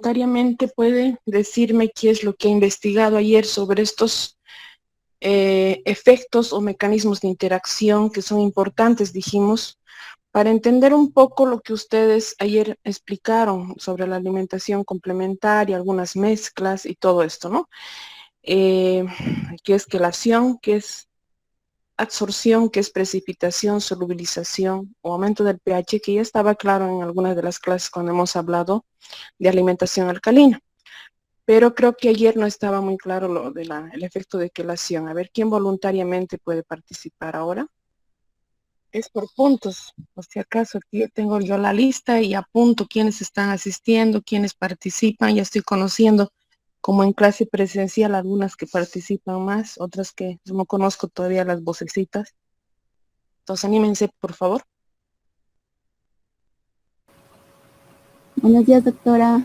voluntariamente puede decirme qué es lo que ha investigado ayer sobre estos efectos o mecanismos de interacción que son importantes, dijimos, para entender un poco lo que ustedes ayer explicaron sobre la alimentación complementaria, algunas mezclas y todo esto, ¿no? Eh, ¿Qué es quelación? ¿Qué es absorción? ¿Qué es precipitación, solubilización o aumento del pH? Que ya estaba claro en algunas de las clases cuando hemos hablado de alimentación alcalina. Pero creo que ayer no estaba muy claro lo de el efecto de quelación. A ver, ¿quién voluntariamente puede participar ahora? Es por puntos. Por si acaso aquí tengo yo la lista y apunto quiénes están asistiendo, quiénes participan. Ya estoy conociendo, como en clase presencial, algunas que participan más, otras que no conozco todavía las vocecitas. Entonces, anímense, por favor. Buenos días, doctora.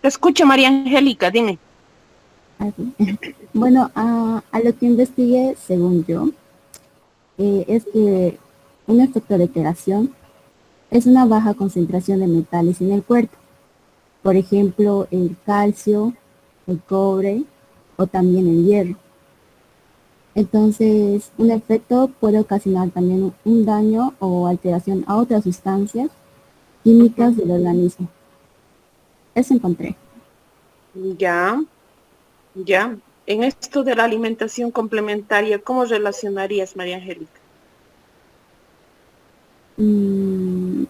Te escucho, María Angélica, dime. Bueno, a lo que investigué, según yo, es que un efecto de quelación es una baja concentración de metales en el cuerpo. Por ejemplo, el calcio, el cobre o también el hierro. Entonces, un efecto puede ocasionar también un daño o alteración a otras sustancias Ujú. químicas del organismo. Eso encontré. Ya, ya. En esto de la alimentación complementaria, ¿cómo relacionarías, María Angélica? Mm,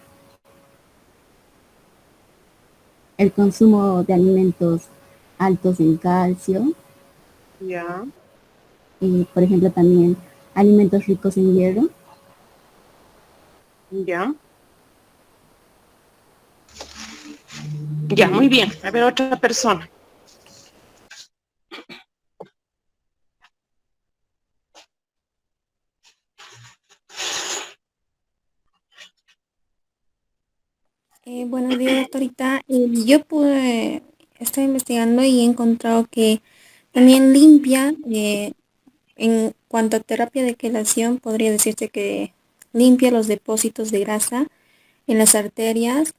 el consumo de alimentos altos en calcio, Ya, y por ejemplo también alimentos ricos en hierro. ya, ya, muy bien. A ver, otra persona. Buenos días, doctorita. Yo pude estar investigando y he encontrado que también limpia, en cuanto a terapia de quelación, podría decirse que limpia los depósitos de grasa en las arterias,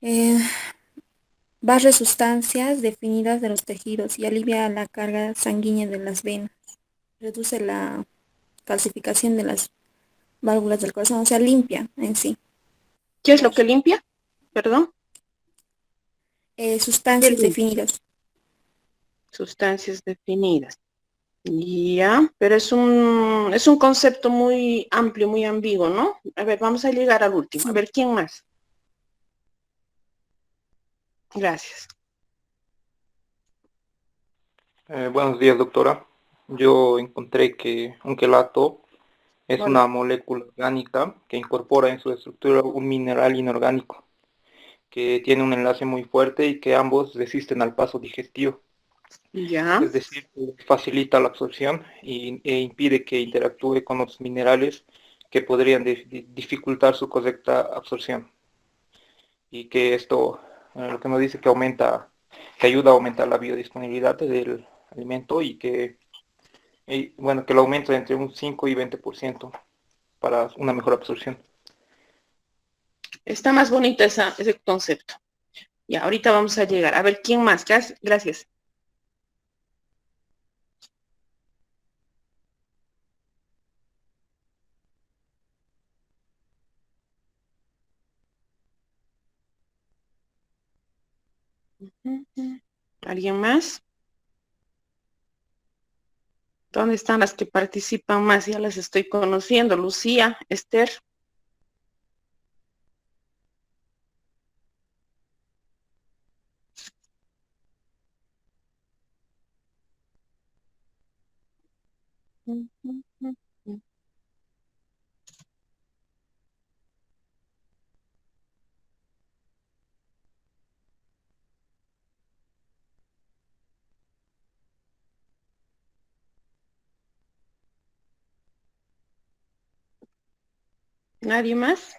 eh, barre sustancias definidas de los tejidos y alivia la carga sanguínea de las venas, reduce la calcificación de las válvulas del corazón, o sea, limpia en sí. ¿Qué es lo que limpia? Perdón. ¿Qué Sustancias limpia? definidas. Sustancias definidas. Ya, pero es un concepto muy amplio, muy ambiguo, ¿no? A ver, vamos a llegar al último. A Sí. ver, ¿quién más? Gracias. Buenos días, doctora. Yo encontré que un quelato es Hola. una molécula orgánica que incorpora en su estructura un mineral inorgánico que tiene un enlace muy fuerte y que ambos resisten al paso digestivo. Ya. Es decir, que facilita la absorción e impide que interactúe con otros minerales que podrían dificultar su correcta absorción. Y que esto, lo que nos dice que ayuda a aumentar la biodisponibilidad del alimento y bueno, que lo aumenta entre un 5 y 20% para una mejor absorción. Está más bonito ese concepto. Ya, ahorita vamos a llegar. A ver, ¿quién más? Gracias. Ujú. ¿Alguien más? ¿Dónde están las que participan más? Ya las estoy conociendo. Lucía, Esther. Ujú. ¿Nadie más?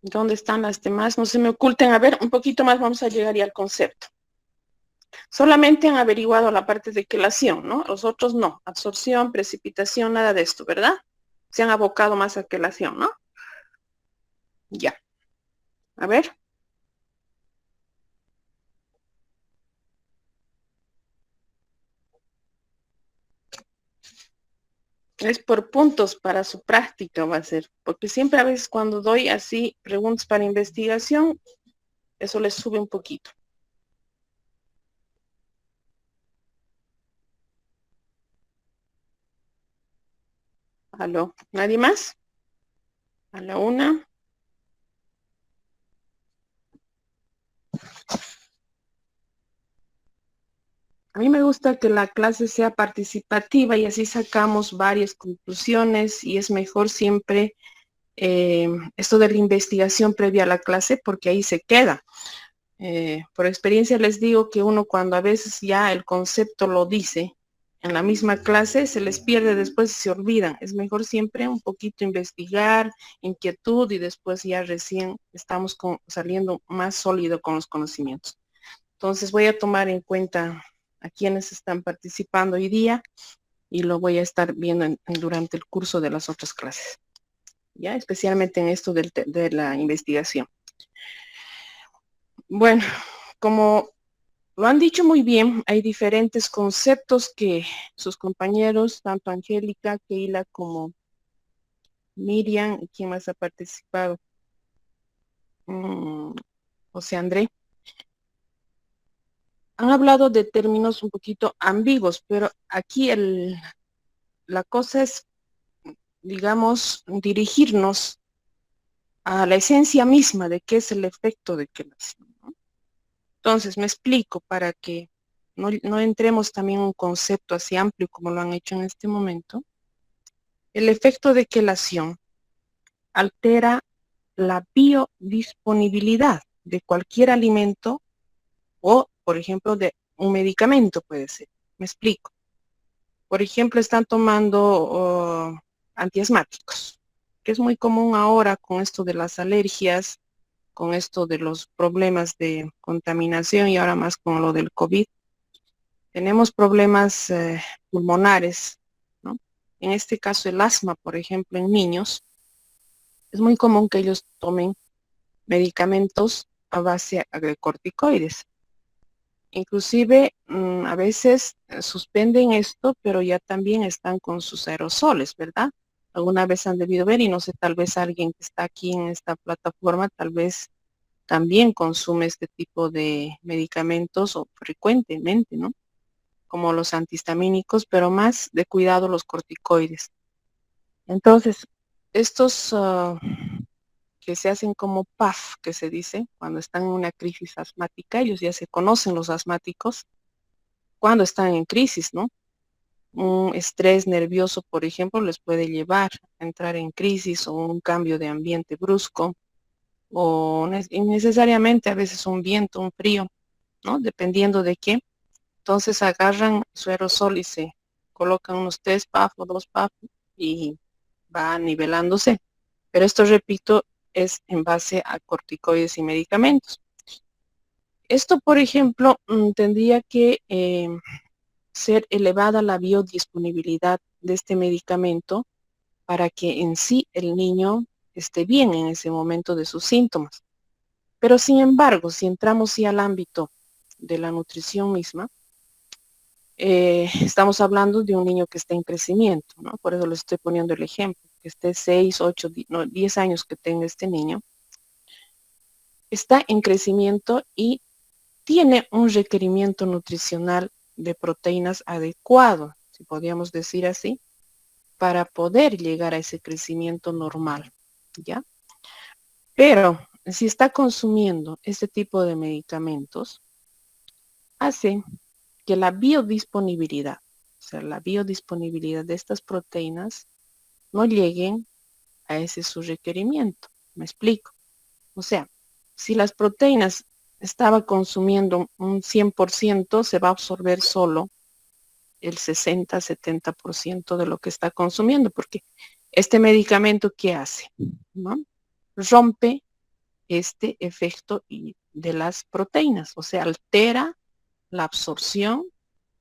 ¿Dónde están las demás? No se me oculten. A ver, un poquito más vamos a llegar ya al concepto. Solamente han averiguado la parte de quelación, ¿no? Los otros no. Absorción, precipitación, nada de esto, ¿verdad? Se han abocado más a quelación, ¿no? Ya. A ver. Es por puntos para su práctica va a ser, porque siempre a veces cuando doy así preguntas para investigación, eso les sube un poquito. ¿Aló? ¿Nadie más? A la una. A mí me gusta que la clase sea participativa y así sacamos varias conclusiones y es mejor siempre esto de la investigación previa a la clase porque ahí se queda. Por experiencia les digo que uno cuando a veces ya el concepto lo dice en la misma clase se les pierde después y se olvidan. Es mejor siempre un poquito investigar, inquietud y después ya recién estamos saliendo más sólido con los conocimientos. Entonces voy a tomar en cuenta a quienes están participando hoy día y lo voy a estar viendo durante el curso de las otras clases, ya especialmente en esto de la investigación. Bueno, como lo han dicho muy bien, hay diferentes conceptos que sus compañeros, tanto Angélica, Keila como Miriam, ¿quién más ha participado? José André. Han hablado de términos un poquito ambiguos, pero aquí la cosa es, digamos, dirigirnos a la esencia misma de qué es el efecto de quelación, ¿no? Entonces, me explico para que no entremos también en un concepto así amplio como lo han hecho en este momento. El efecto de quelación altera la biodisponibilidad de cualquier alimento o, por ejemplo, de un medicamento puede ser. Me explico. Por ejemplo, están tomando antiasmáticos, que es muy común ahora con esto de las alergias, con esto de los problemas de contaminación y ahora más con lo del COVID. Tenemos problemas pulmonares, ¿no? En este caso el asma, por ejemplo, en niños, es muy común que ellos tomen medicamentos a base de corticoides. Inclusive a veces suspenden esto, pero ya también están con sus aerosoles, ¿verdad? Alguna vez han debido ver y no sé, tal vez alguien que está aquí en esta plataforma, tal vez también consume este tipo de medicamentos o frecuentemente, ¿no? Como los antihistamínicos, pero más de cuidado los corticoides. Entonces, estos que se hacen como PAF, que se dice, cuando están en una crisis asmática, ellos ya se conocen los asmáticos, cuando están en crisis, ¿no? Un estrés nervioso, por ejemplo, les puede llevar a entrar en crisis o un cambio de ambiente brusco o innecesariamente a veces un viento, un frío, ¿no? Dependiendo de qué. Entonces agarran su aerosol y se colocan unos 3 PAF o 2 PAF y va nivelándose. Pero esto, repito, es en base a corticoides y medicamentos. Esto, por ejemplo, tendría que ser elevada la biodisponibilidad de este medicamento para que en sí el niño esté bien en ese momento de sus síntomas. Pero sin embargo, si entramos sí al ámbito de la nutrición misma, estamos hablando de un niño que está en crecimiento, ¿no? Por eso les estoy poniendo el ejemplo, que esté 6, 8, 10 años que tenga este niño, está en crecimiento y tiene un requerimiento nutricional de proteínas adecuado, si podríamos decir así, para poder llegar a ese crecimiento normal, ¿ya? Pero si está consumiendo este tipo de medicamentos, hace que la biodisponibilidad, o sea, la biodisponibilidad de estas proteínas no lleguen a ese su requerimiento. ¿Me explico? O sea, si las proteínas estaba consumiendo un 100%, se va a absorber solo el 60-70% de lo que está consumiendo, porque este medicamento, ¿qué hace? ¿No? Rompe este efecto de las proteínas, o sea, altera la absorción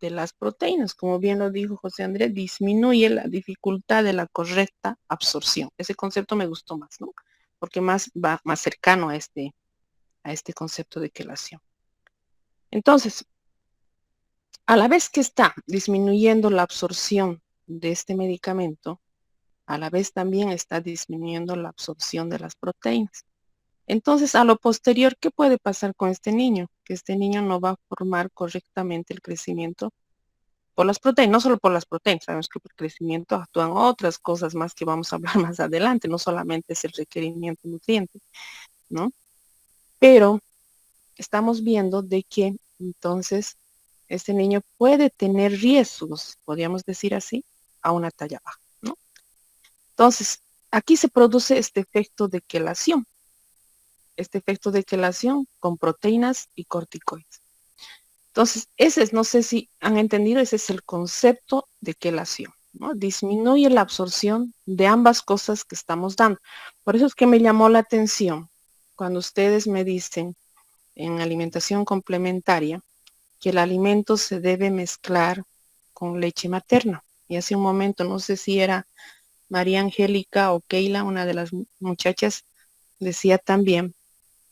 de las proteínas. Como bien lo dijo José Andrés, disminuye la dificultad de la correcta absorción. Ese concepto me gustó más, ¿no? Porque va más cercano a este concepto de quelación. Entonces, a la vez que está disminuyendo la absorción de este medicamento, a la vez también está disminuyendo la absorción de las proteínas. Entonces, a lo posterior, ¿qué puede pasar con este niño? Que este niño no va a formar correctamente el crecimiento por las proteínas, no solo por las proteínas, sabemos que por el crecimiento actúan otras cosas más que vamos a hablar más adelante, no solamente es el requerimiento nutriente, ¿no? Pero estamos viendo de que entonces este niño puede tener riesgos, podríamos decir así, a una talla baja, ¿no? Entonces, aquí se produce este efecto de quelación con proteínas y corticoides. Entonces, no sé si han entendido, ese es el concepto de quelación, ¿no? Disminuye la absorción de ambas cosas que estamos dando. Por eso es que me llamó la atención cuando ustedes me dicen en alimentación complementaria que el alimento se debe mezclar con leche materna. Y hace un momento, no sé si era María Angélica o Keila, una de las muchachas, decía también,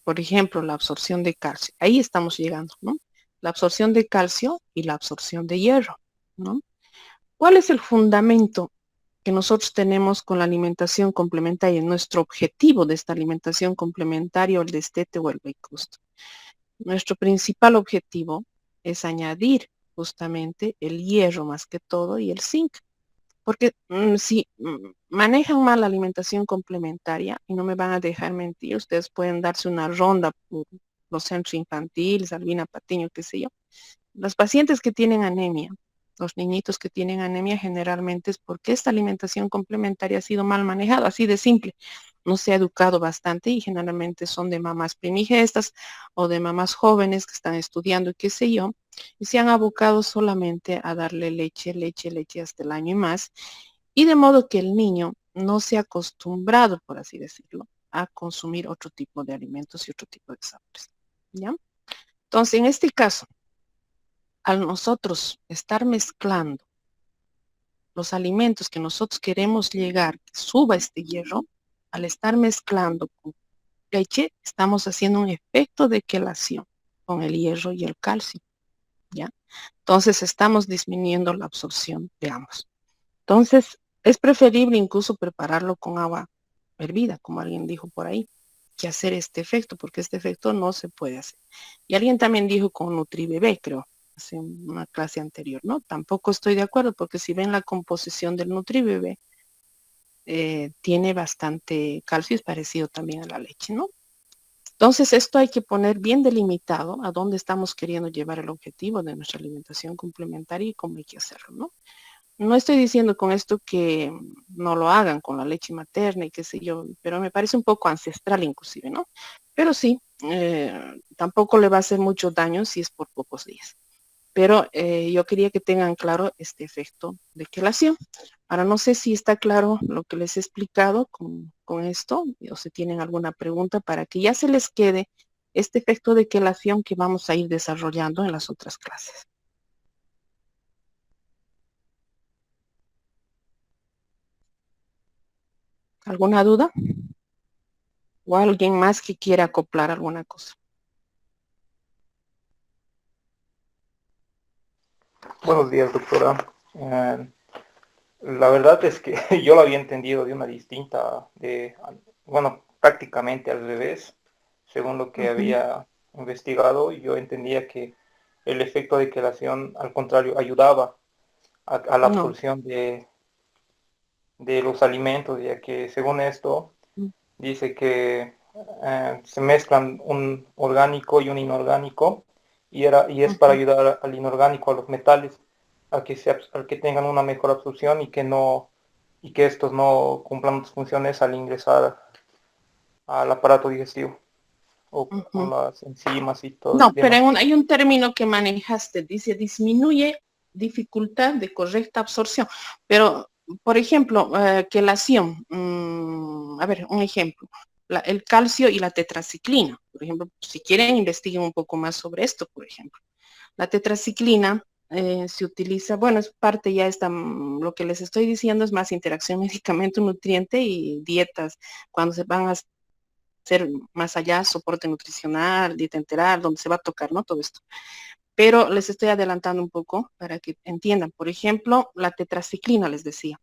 por ejemplo, la absorción de calcio. Ahí estamos llegando, ¿no? La absorción de calcio y la absorción de hierro, ¿no? ¿Cuál es el fundamento que nosotros tenemos con la alimentación complementaria? Nuestro objetivo de esta alimentación complementaria, o el destete o el weight boost. Nuestro principal objetivo es añadir justamente el hierro más que todo y el zinc. Porque si manejan mal la alimentación complementaria, y no me van a dejar mentir, ustedes pueden darse una ronda por los centros infantiles, Albina Patiño, qué sé yo. Los pacientes que tienen anemia, los niñitos que tienen anemia, generalmente es porque esta alimentación complementaria ha sido mal manejada, así de simple. No se ha educado bastante y generalmente son de mamás primigestas o de mamás jóvenes que están estudiando y qué sé yo, y se han abocado solamente a darle leche hasta el año y más, y de modo que el niño no se ha acostumbrado, por así decirlo, a consumir otro tipo de alimentos y otro tipo de sabores, ¿ya? Entonces, en este caso, al nosotros estar mezclando los alimentos que nosotros queremos llegar, que suba este hierro, al estar mezclando con leche, estamos haciendo un efecto de quelación con el hierro y el calcio, ¿ya? Entonces estamos disminuyendo la absorción de ambos. Entonces, es preferible incluso prepararlo con agua hervida, como alguien dijo por ahí, que hacer este efecto, porque este efecto no se puede hacer. Y alguien también dijo con NutriBebé, creo, hace una clase anterior, ¿no? Tampoco estoy de acuerdo, porque si ven la composición del NutriBebé, tiene bastante calcio, es parecido también a la leche, ¿no? Entonces, esto hay que poner bien delimitado a dónde estamos queriendo llevar el objetivo de nuestra alimentación complementaria y cómo hay que hacerlo, ¿no? No estoy diciendo con esto que no lo hagan con la leche materna y qué sé yo, pero me parece un poco ancestral inclusive, ¿no? Pero sí, tampoco le va a hacer mucho daño si es por pocos días. Pero yo quería que tengan claro este efecto de quelación. Ahora no sé si está claro lo que les he explicado con esto, o si tienen alguna pregunta para que ya se les quede este efecto de quelación que vamos a ir desarrollando en las otras clases. ¿Alguna duda? ¿O alguien más que quiera acoplar alguna cosa? Buenos días, doctora. La verdad es que yo lo había entendido de una distinta, bueno, prácticamente al revés, según lo que había investigado. Yo entendía que el efecto de quelación, al contrario, ayudaba a la No. absorción de los alimentos, ya que según esto dice que se mezclan un orgánico y un inorgánico, y es para ayudar al inorgánico, a los metales, a que tengan una mejor absorción y que estos no cumplan sus funciones al ingresar al aparato digestivo o con las enzimas y todo No, el pero demás. hay un término que manejaste, dice disminuye dificultad de correcta absorción. Pero, por ejemplo, quelación, a ver, un ejemplo. el calcio y la tetraciclina. Por ejemplo, si quieren, investiguen un poco más sobre esto, por ejemplo. La tetraciclina se utiliza, bueno, es parte ya está, lo que les estoy diciendo es más interacción medicamento-nutriente y dietas, cuando se van a hacer más allá, soporte nutricional, dieta enteral, donde se va a tocar, ¿no? Todo esto. Pero les estoy adelantando un poco para que entiendan. Por ejemplo, la tetraciclina, les decía.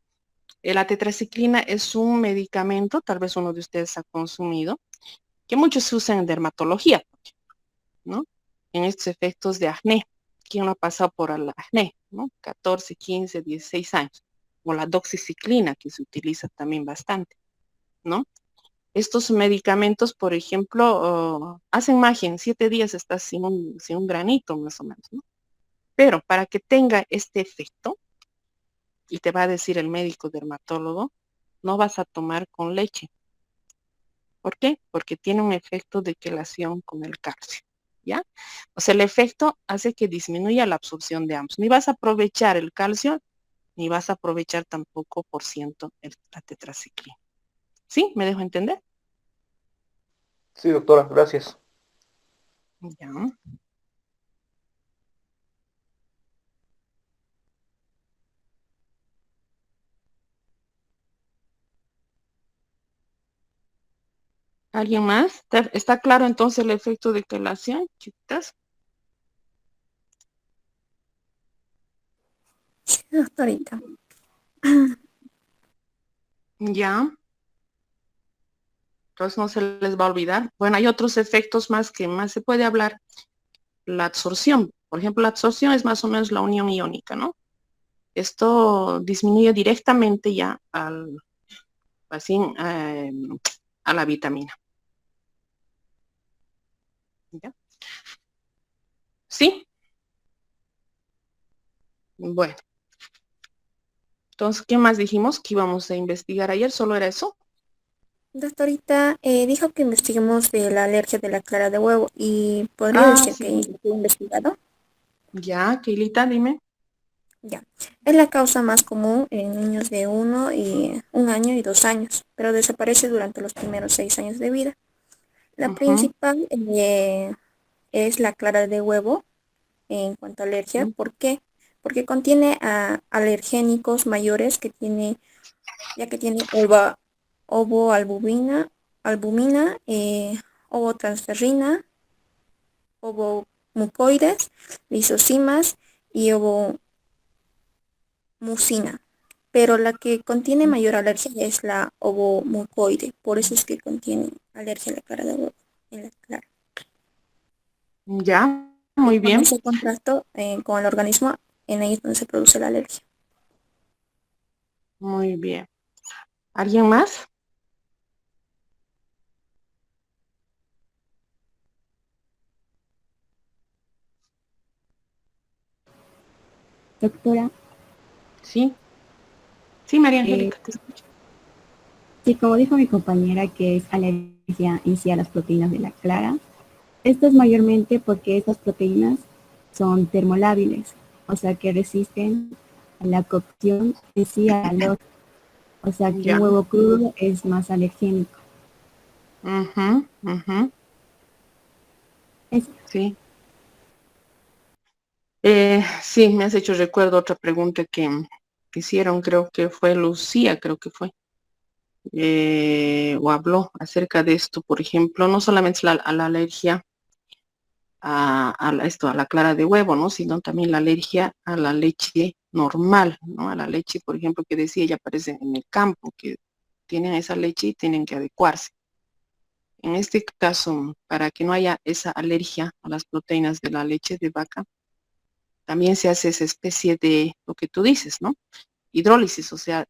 La tetraciclina es un medicamento, tal vez uno de ustedes ha consumido, que muchos se usan en dermatología, ¿no? En estos efectos de acné. ¿Quién no ha pasado por el acné, ¿no? 14, 15, 16 años. O la doxiciclina, que se utiliza también bastante, ¿no? Estos medicamentos, por ejemplo, hacen magia, en 7 días estás sin un granito, más o menos, ¿no? Pero para que tenga este efecto, y te va a decir el médico dermatólogo, no vas a tomar con leche. ¿Por qué? Porque tiene un efecto de quelación con el calcio, ¿ya? O sea, el efecto hace que disminuya la absorción de ambos. Ni vas a aprovechar el calcio, ni vas a aprovechar tampoco por ciento la tetraciclina. ¿Sí? ¿Me dejo entender? Sí, doctora, gracias. Ya. ¿Alguien más? ¿Está claro entonces el efecto de quelación, chicas? Sí, doctorita. Ya. Entonces no se les va a olvidar. Bueno, hay otros efectos más que más se puede hablar. La absorción. Por ejemplo, la absorción es más o menos la unión iónica, ¿no? Esto disminuye directamente ya así, a la vitamina. ¿Ya? ¿Sí? Bueno. Entonces, ¿qué más dijimos que íbamos a investigar ayer? ¿Solo era eso? Doctorita, dijo que investiguemos de la alergia de la clara de huevo y podría Ah, decir que sí. he investigado. Ya, Keilita, dime. Ya. Es la causa más común en niños de 1 año y 2 años, pero desaparece durante los primeros 6 años de vida. La Ujú, principal es la clara de huevo en cuanto a alergia. ¿Por qué? Porque contiene alergénicos mayores ya que tiene albumina, ovotransferrina, ovomucoides, lisosimas y ovomucina. Pero la que contiene mayor alergia es la ovomucoide, por eso es que contiene alergia a la clara de huevo, en la clara. ya, Y muy cuando bien, ese contacto con el organismo, en ahí es donde se produce la alergia. muy bien. ¿Alguien más? Doctora, Sí, sí, María eh, Angélica, te escucho. sí, como dijo mi compañera, que es alergia en sí a las proteínas de la clara, esto es mayormente porque estas proteínas son termolábiles, o sea que resisten a la cocción en sí al calor, o sea que Ya, un huevo crudo es más alergénico. ujú, ujú, Es, sí. Sí, me has hecho recuerdo otra pregunta que hicieron, creo que fue Lucía, creo que fue, o habló acerca de esto, por ejemplo, no solamente a la alergia a la clara de huevo, ¿no? Sino también la alergia a la leche normal, ¿no? A la leche, por ejemplo, que decía, ella aparece en el campo, que tienen esa leche y tienen que adecuarse. En este caso, para que no haya esa alergia a las proteínas de la leche de vaca, también se hace esa especie de lo que tú dices, ¿no? Hidrólisis, o sea,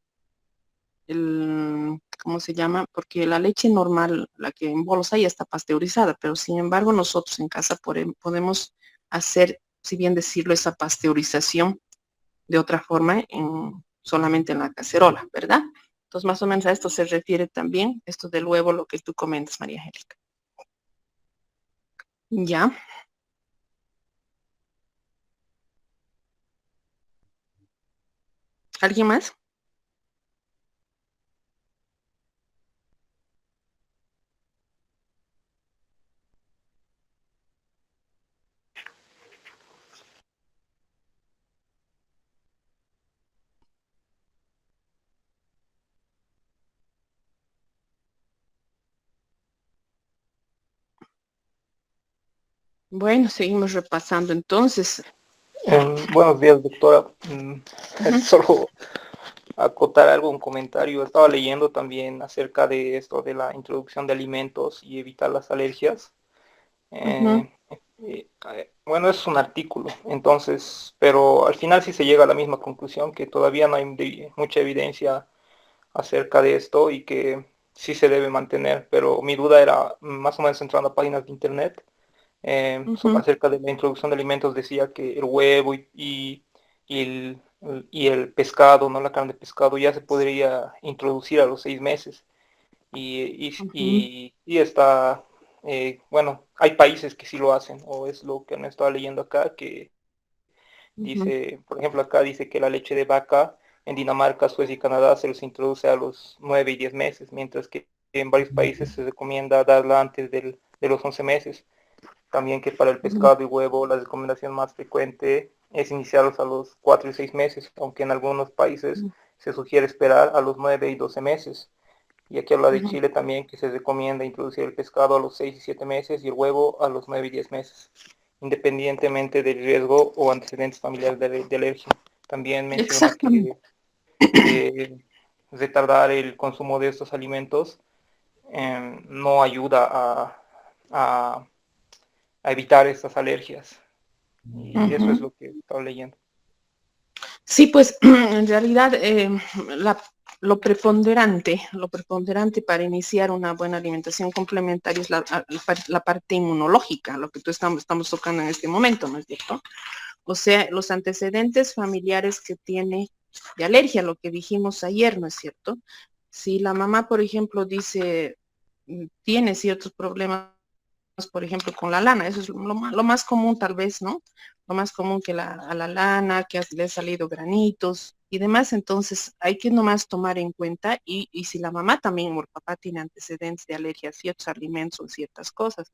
¿cómo se llama? Porque la leche normal, la que en bolsa ya está pasteurizada, pero sin embargo nosotros en casa podemos hacer, si bien decirlo, esa pasteurización de otra forma solamente en la cacerola, ¿verdad? Entonces más o menos a esto se refiere también, esto del huevo, lo que tú comentas, María Angélica. Ya, ¿alguien más? Bueno, seguimos repasando entonces. Buenos días, doctora. Ujú, Solo acotar algo, un comentario. Estaba leyendo también acerca de esto de la introducción de alimentos y evitar las alergias. ujú, Bueno, es un artículo, entonces, pero al final sí se llega a la misma conclusión, que todavía no hay mucha evidencia acerca de esto y que sí se debe mantener, pero mi duda era más o menos entrando a páginas de internet, ujú, acerca de la introducción de alimentos, decía que el huevo y el pescado, no la carne de pescado, ya se podría introducir a los 6 meses. ujú, Y está, bueno, hay países que sí lo hacen, o es lo que me estaba leyendo acá, que ujú, dice, por ejemplo, acá dice que la leche de vaca en Dinamarca, Suecia y Canadá se los introduce a los 9 y 10 meses, mientras que en varios países se recomienda darla antes de los 11 meses. También que para el ujú, pescado y huevo la recomendación más frecuente es iniciarlos a los 4 y 6 meses, aunque en algunos países se sugiere esperar a los 9 y 12 meses. Y aquí habla de ujú. Chile también, que se recomienda introducir el pescado a los 6 y 7 meses y el huevo a los 9 y 10 meses, independientemente del riesgo o antecedentes familiares de alergia. También menciona Exactamente. que retardar el consumo de estos alimentos no ayuda a, a evitar estas alergias. Y eso es Ujú. lo que estaba leyendo. Sí, pues en realidad la- lo preponderante para iniciar una buena alimentación complementaria es la parte inmunológica, lo que estamos tocando en este momento, ¿no es cierto? O sea, los antecedentes familiares que tiene de alergia, lo que dijimos ayer, ¿no es cierto? Si la mamá, por ejemplo, dice, tiene ciertos problemas, por ejemplo, con la lana, eso es lo más común tal vez, ¿no? Lo más común que a la lana, que le han salido granitos y demás, entonces hay que nomás tomar en cuenta y si la mamá también o el papá tiene antecedentes de alergia a ciertos alimentos o ciertas cosas.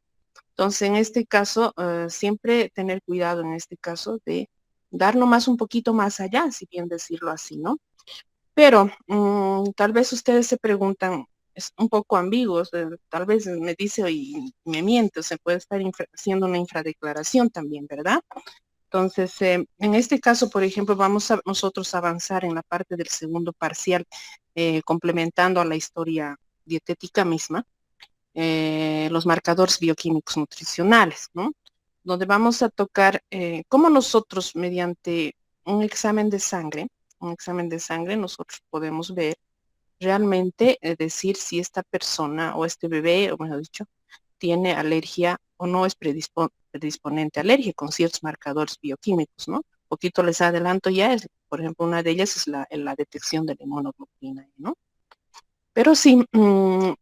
Entonces, en este caso, siempre tener cuidado en este caso de dar nomás un poquito más allá, si bien decirlo así, ¿no? Pero tal vez ustedes se preguntan, es un poco ambiguos, tal vez me dice y me miente, o se puede estar haciendo una infradeclaración también, ¿verdad? Entonces, en este caso, por ejemplo, vamos a nosotros avanzar en la parte del segundo parcial, complementando a la historia dietética misma, los marcadores bioquímicos nutricionales, ¿no? Donde vamos a tocar cómo nosotros, mediante un examen de sangre, nosotros podemos ver realmente, decir si esta persona o este bebé, o mejor dicho, tiene alergia o no es predisponente a alergia con ciertos marcadores bioquímicos, ¿no? Poquito les adelanto ya, es, por ejemplo, una de ellas es la detección de la inmunoglobulina, ¿no? Pero sí,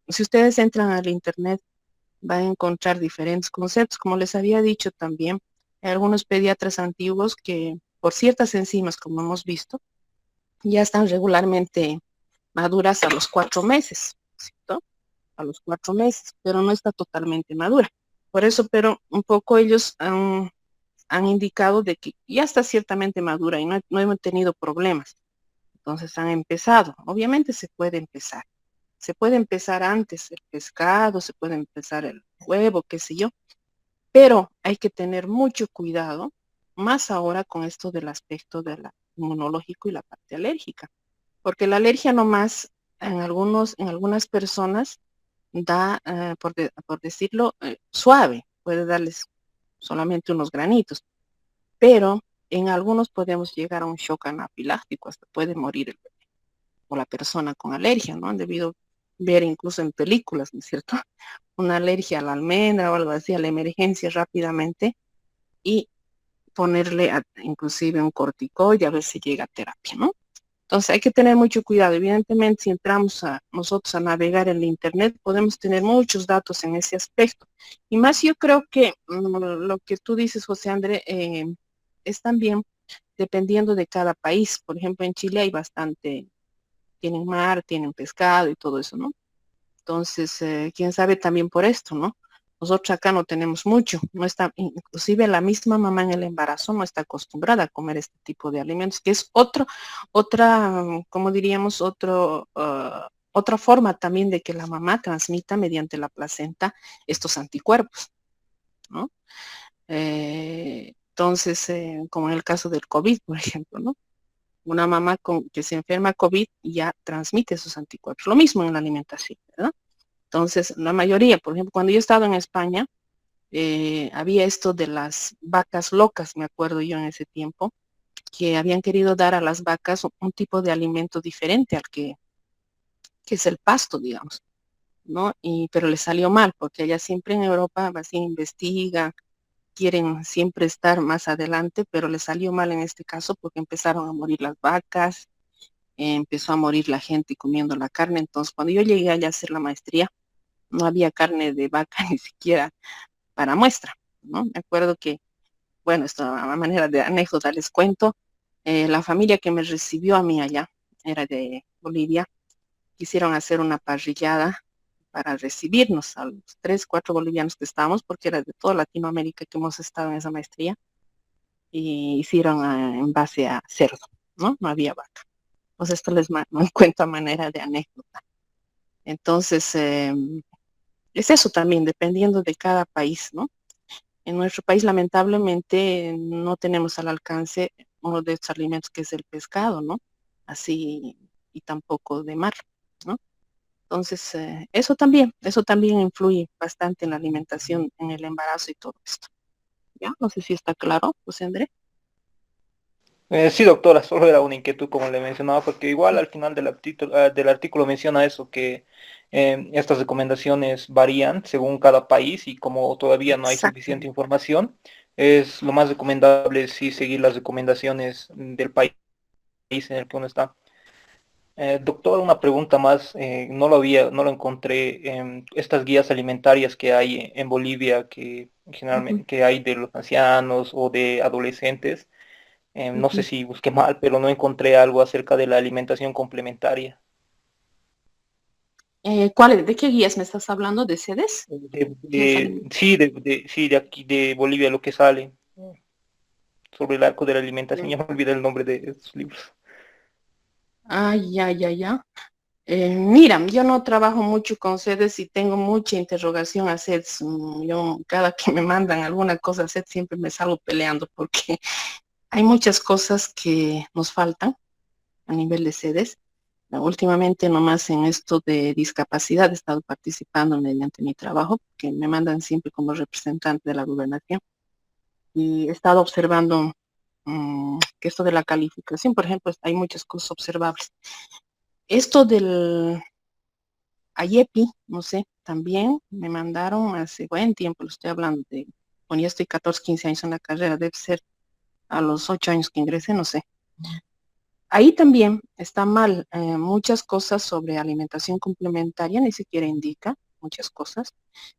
si ustedes entran al internet, van a encontrar diferentes conceptos. Como les había dicho también, hay algunos pediatras antiguos que por ciertas enzimas, como hemos visto, ya están regularmente maduras a los 4 meses, ¿cierto? A los 4 meses, pero no está totalmente madura. Por eso, pero un poco ellos han indicado de que ya está ciertamente madura y no hemos tenido problemas. Entonces han empezado. Obviamente se puede empezar. Se puede empezar antes el pescado, se puede empezar el huevo, qué sé yo, pero hay que tener mucho cuidado, más ahora con esto del aspecto de la inmunológico y la parte alérgica, porque la alergia nomás en algunas personas da, por decirlo, suave, puede darles solamente unos granitos, pero en algunos podemos llegar a un shock anafiláctico, hasta puede morir el bebé o la persona con alergia, ¿no? Han debido ver incluso en películas, ¿no es cierto? Una alergia a la almendra o algo así, a la emergencia rápidamente y ponerle inclusive un corticoide a ver si llega a terapia, ¿no? Entonces hay que tener mucho cuidado. Evidentemente, si entramos a nosotros a navegar en el Internet, podemos tener muchos datos en ese aspecto. Y más yo creo que lo que tú dices, José André, es también dependiendo de cada país. Por ejemplo, en Chile hay bastante, tienen mar, tienen pescado y todo eso, ¿no? Entonces, quién sabe también por esto, ¿no? Nosotros acá no tenemos mucho, no está, inclusive la misma mamá en el embarazo no está acostumbrada a comer este tipo de alimentos, que es como diríamos, otra forma también de que la mamá transmita mediante la placenta estos anticuerpos, ¿no? Entonces, como en el caso del COVID, por ejemplo, ¿no? Una mamá que se enferma COVID ya transmite sus anticuerpos. Lo mismo en la alimentación, ¿verdad? Entonces, la mayoría, por ejemplo, cuando yo he estado en España, había esto de las vacas locas, me acuerdo yo en ese tiempo, que habían querido dar a las vacas un tipo de alimento diferente al que es el pasto, digamos, ¿no? Pero les salió mal, porque allá siempre en Europa así investigan, quieren siempre estar más adelante, pero les salió mal en este caso porque empezaron a morir las vacas, empezó a morir la gente comiendo la carne. Entonces, cuando yo llegué allá a hacer la maestría, no había carne de vaca ni siquiera para muestra, ¿no? Me acuerdo que, bueno, esto a manera de anécdota les cuento, la familia que me recibió a mí allá, era de Bolivia, quisieron hacer una parrillada para recibirnos a los 3, 4 bolivianos que estábamos, porque era de toda Latinoamérica que hemos estado en esa maestría, y hicieron en base a cerdo, ¿no? No había vaca. Pues esto les cuento a manera de anécdota. Entonces, es eso también, dependiendo de cada país, ¿no? En nuestro país, lamentablemente, no tenemos al alcance uno de estos alimentos que es el pescado, ¿no? Así, y tampoco de mar, ¿no? Entonces, eso también influye bastante en la alimentación, en el embarazo y todo esto. ¿Ya? No sé si está claro, José Andrés. Sí, doctora, solo era una inquietud como le mencionaba, porque igual al final del artículo menciona eso, que estas recomendaciones varían según cada país y como todavía no hay Exacto. suficiente información, es lo más recomendable sí seguir las recomendaciones del país en el que uno está. Doctor, una pregunta más, no lo encontré en estas guías alimentarias que hay en Bolivia, que Ujú, generalmente que hay de los ancianos o de adolescentes. No sé ujú. si busqué mal, pero no encontré algo acerca de la alimentación complementaria. ¿De qué guías me estás hablando? ¿De sedes? Guías alimentarias. Sí, sí, de aquí, de Bolivia, lo que sale sobre el arco de la alimentación. Ya me olvidé el nombre de estos libros. Ah, ya, ya, ya. Mira, yo no trabajo mucho con sedes y tengo mucha interrogación a seds. Yo cada que me mandan alguna cosa a seds siempre me salgo peleando porque hay muchas cosas que nos faltan a nivel de sedes. Últimamente nomás en esto de discapacidad he estado participando mediante mi trabajo, que me mandan siempre como representante de la gobernación. Y he estado observando que esto de la calificación, por ejemplo, hay muchas cosas observables. Esto del IEPI, no sé, también me mandaron hace buen tiempo, lo estoy hablando de, bueno, ya estoy 14, 15 años en la carrera, debe ser a los 8 años que ingresé, no sé. Ahí también está mal muchas cosas sobre alimentación complementaria, ni siquiera indica muchas cosas.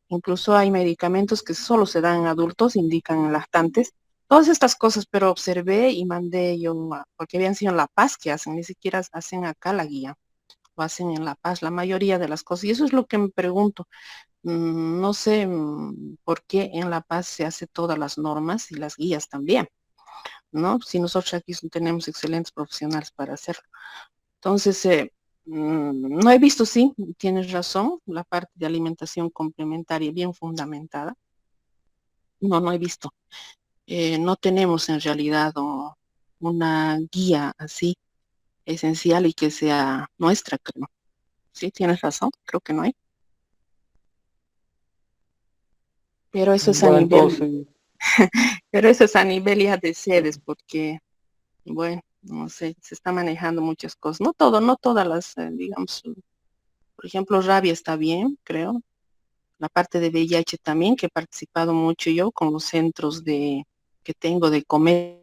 Incluso hay medicamentos que solo se dan en adultos, indican en lactantes. Todas estas cosas, pero observé y mandé yo, porque habían sido en La Paz que hacen, ni siquiera hacen acá la guía, lo hacen en La Paz, la mayoría de las cosas. Y eso es lo que me pregunto. No sé por qué en La Paz se hace todas las normas y las guías también, ¿no? Si nosotros aquí tenemos excelentes profesionales para hacerlo. Entonces, no he visto, sí, tienes razón, la parte de alimentación complementaria bien fundamentada. No, no he visto. No tenemos en realidad una guía así esencial y que sea nuestra, creo. Sí, tienes razón, creo que no hay. Pero eso es a Bueno, nivel, entonces, pero eso es a nivel ya de sedes, porque, bueno, no sé, se está manejando muchas cosas. No todo, no todas las, digamos, por ejemplo, rabia está bien, creo. La parte de VIH también, que he participado mucho yo con los centros que tengo de Cometa,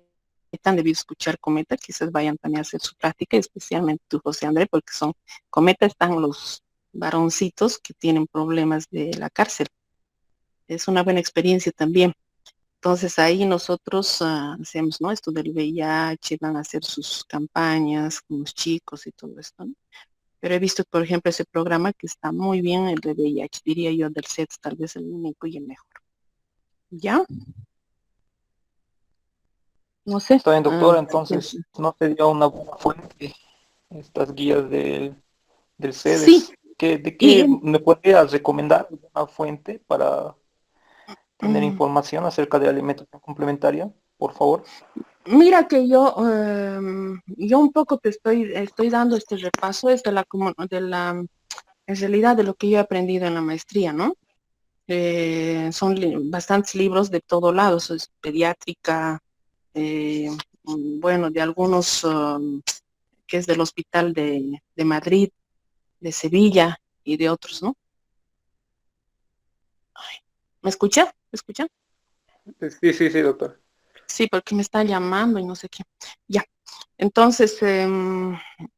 han debido escuchar Cometa, quizás vayan también a hacer su práctica, especialmente tú, José Andrés, porque son, Cometa están los varoncitos que tienen problemas de la cárcel. Es una buena experiencia también. Entonces ahí nosotros hacemos, ¿no? Esto del VIH, van a hacer sus campañas con los chicos y todo esto, ¿no? Pero he visto, por ejemplo, ese programa que está muy bien, el de VIH, diría yo, del SETS, tal vez el único y el mejor. ¿Ya? No sé. está bien, doctora, entonces Pienso. no sería una buena fuente estas guías del Sí, CEDES. ¿De y qué me podrías recomendar una fuente para tener información acerca de la alimentación complementaria, por favor? Mira que yo un poco estoy dando este repaso es en realidad de lo que yo he aprendido en la maestría, ¿no? Son bastantes libros de todo lado, eso es pediátrica, eh, bueno, de algunos que es del Hospital de Madrid, de Sevilla y de otros, ¿no? ¿Me escucha? ¿Me escucha? Sí, sí, sí, doctor. Sí, porque me está llamando y no sé qué. Ya. Entonces,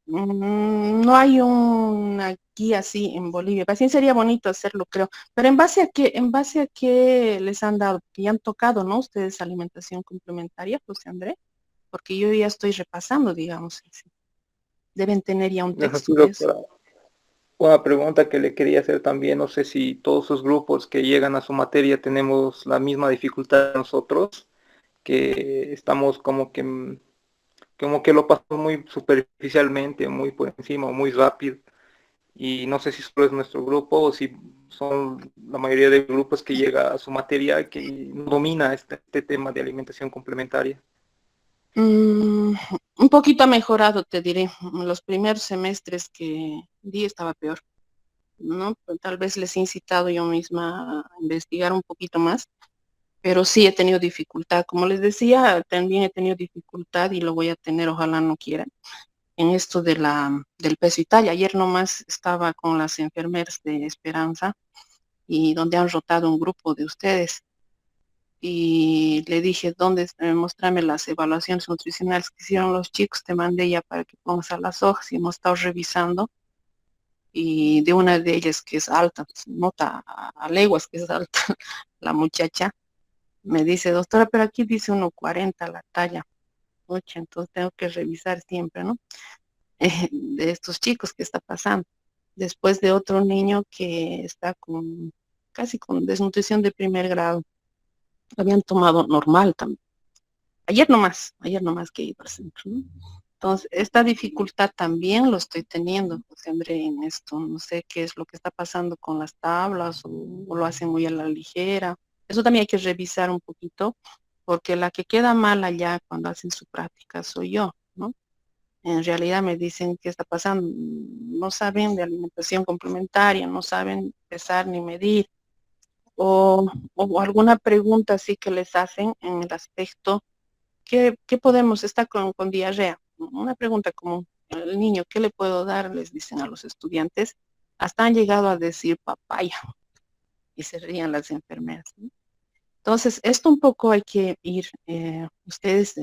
no hay una guía así en Bolivia. Pues sí sería bonito hacerlo, creo. Pero ¿en base a qué les han dado? Porque ya han tocado, ¿no? Ustedes alimentación complementaria, José Andrés, porque yo ya estoy repasando, digamos. Sí. Deben tener ya un Sí, texto de eso. doctora. Una pregunta que le quería hacer también, no sé si todos los grupos que llegan a su materia tenemos la misma dificultad nosotros, que estamos como que lo pasamos muy superficialmente, muy por encima, muy rápido. Y no sé si solo es nuestro grupo o si son la mayoría de grupos que llega a su materia que no domina este tema de alimentación complementaria. Mm, un poquito ha mejorado, te diré. Los primeros semestres que di estaba peor, ¿no? Pues tal vez les he incitado yo misma a investigar un poquito más, pero sí he tenido dificultad. Como les decía, también he tenido dificultad y lo voy a tener, ojalá no quieran, en esto del peso y talla. Ayer nomás estaba con las enfermeras de Esperanza y donde han rotado un grupo de ustedes y le dije, ¿dónde? Mostrame las evaluaciones nutricionales que hicieron los chicos, te mandé ya para que pongas a las hojas y hemos estado revisando y de una de ellas que es alta, se nota a leguas que es alta, la muchacha, me dice, doctora, pero aquí dice 1,40 la talla, oye, entonces tengo que revisar siempre, ¿no? De estos chicos que está pasando. Después de otro niño que está casi con desnutrición de primer grado, habían tomado normal también. Ayer nomás que iba al centro, ¿no? Entonces, esta dificultad también lo estoy teniendo, José André, en esto. No sé qué es lo que está pasando con las tablas o lo hacen muy a la ligera. Eso también hay que revisar un poquito, porque la que queda mal allá cuando hacen su práctica soy yo, ¿no? En realidad me dicen qué está pasando. No saben de alimentación complementaria, no saben pesar ni medir, o alguna pregunta así que les hacen en el aspecto. ¿Qué podemos? Está con diarrea. Una pregunta común. El niño, ¿qué le puedo dar? Les dicen a los estudiantes. Hasta han llegado a decir papaya y se rían las enfermeras, ¿no? Entonces, esto un poco hay que ir, ustedes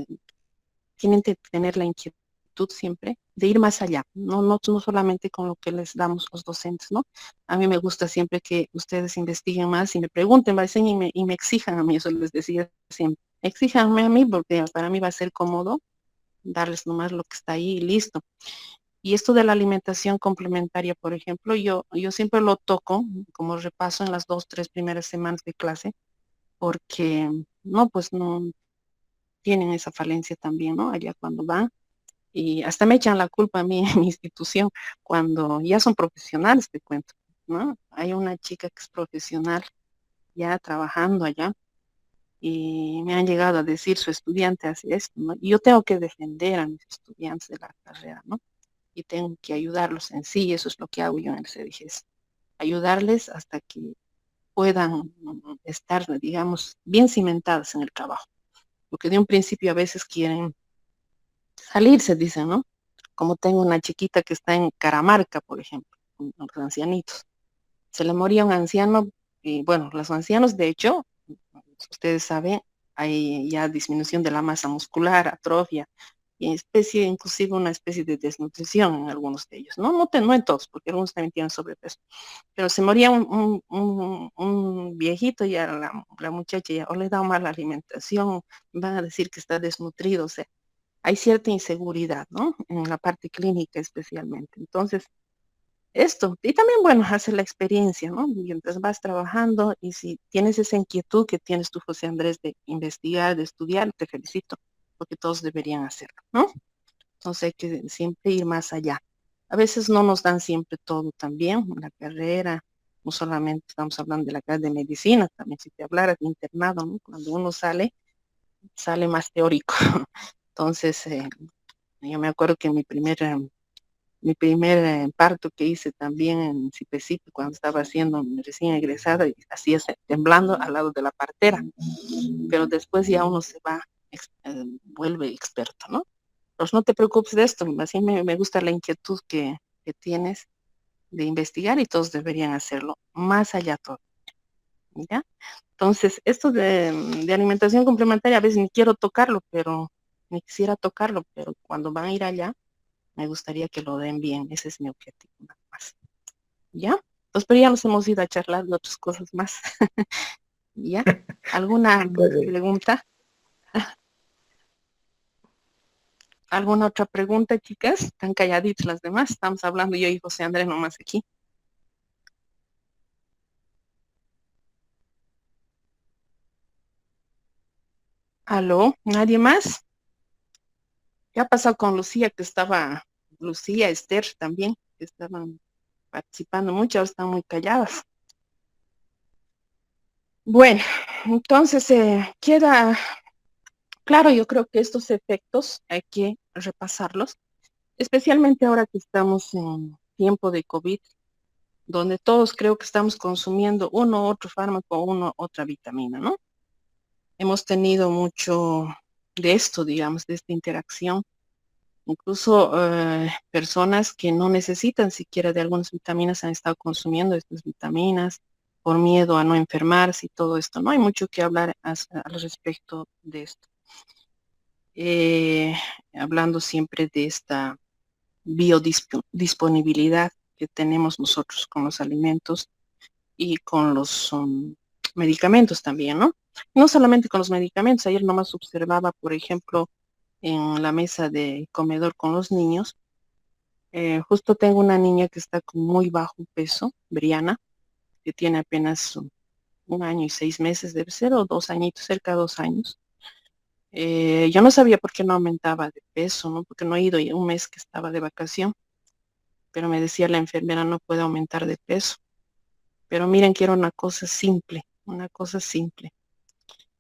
tienen que tener la inquietud siempre de ir más allá, no solamente con lo que les damos los docentes, ¿no? A mí me gusta siempre que ustedes investiguen más y me pregunten, vayan y me exijan a mí, eso les decía siempre. Exíjanme a mí porque para mí va a ser cómodo darles nomás lo que está ahí y listo. Y esto de la alimentación complementaria, por ejemplo, yo siempre lo toco como repaso en las 2, 3 primeras semanas de clase, porque no, pues no tienen esa falencia también, ¿no? Allá cuando van y hasta me echan la culpa a mí en mi institución cuando ya son profesionales, te cuento, ¿no? Hay una chica que es profesional ya trabajando allá y me han llegado a decir su estudiante hace esto, ¿no? Y yo tengo que defender a mis estudiantes de la carrera, ¿no? Y tengo que ayudarlos en sí, eso es lo que hago yo en el CDGS, ayudarles hasta que puedan estar, digamos, bien cimentadas en el trabajo, porque de un principio a veces quieren salirse, dicen, ¿no? Como tengo una chiquita que está en Caramarca, por ejemplo, con los ancianitos. Se le moría un anciano, y bueno, los ancianos, de hecho, ustedes saben, hay ya disminución de la masa muscular, atrofia, y inclusive una especie de desnutrición en algunos de ellos, ¿no? No en todos, porque algunos también tienen sobrepeso, pero se moría un viejito y a la muchacha ya o le da mala alimentación, van a decir que está desnutrido, o sea, hay cierta inseguridad, ¿no? En la parte clínica especialmente. Entonces, esto, y también, bueno, hacer la experiencia, ¿no? Mientras vas trabajando y si tienes esa inquietud que tienes tú, José Andrés, de investigar, de estudiar, te felicito, porque todos deberían hacerlo, ¿no? Entonces hay que siempre ir más allá. A veces no nos dan siempre todo también, la carrera, no solamente estamos hablando de la carrera de medicina, también si te hablara de internado, ¿no? Cuando uno sale más teórico. Entonces, yo me acuerdo que mi primer parto que hice también en Cipecipe, cuando estaba haciendo recién egresada, y hacía temblando al lado de la partera, pero después ya uno se va, vuelve experto, ¿no? Pues no te preocupes de esto, así me gusta la inquietud que tienes de investigar y todos deberían hacerlo, más allá todo, ¿ya? Entonces, esto de alimentación complementaria, a veces ni quiero tocarlo, ni quisiera tocarlo, pero cuando van a ir allá, me gustaría que lo den bien, ese es mi objetivo, nada más, ¿ya? Entonces, pero ya nos hemos ido a charlar de otras cosas más, ¿ya? ¿Alguna pregunta? ¿Alguna otra pregunta, chicas? Están calladitas las demás, estamos hablando yo y José Andrés nomás aquí. ¿Aló? ¿Nadie más? ¿Qué ha pasado con Lucía, Lucía, Esther también, que estaban participando mucho, ahora están muy calladas? Bueno, entonces queda claro, yo creo que estos efectos hay que repasarlos, especialmente ahora que estamos en tiempo de COVID, donde todos creo que estamos consumiendo uno u otro fármaco, otra vitamina, ¿no? Hemos tenido mucho de esto, digamos, de esta interacción. Incluso personas que no necesitan siquiera de algunas vitaminas han estado consumiendo estas vitaminas por miedo a no enfermarse y todo esto. No hay mucho que hablar al respecto de esto. Hablando siempre de esta biodisponibilidad que tenemos nosotros con los alimentos y con los medicamentos también, ¿no? No solamente con los medicamentos. Ayer nomás observaba, por ejemplo, en la mesa de comedor con los niños. Justo tengo una niña que está con muy bajo peso, Briana, que tiene apenas 1 año y 6 meses, debe ser, o 2 añitos, cerca de 2 años. Yo no sabía por qué no aumentaba de peso, ¿no? Porque no he ido, y un mes que estaba de vacación, pero me decía la enfermera, no puede aumentar de peso. Pero miren que era una cosa simple, una cosa simple.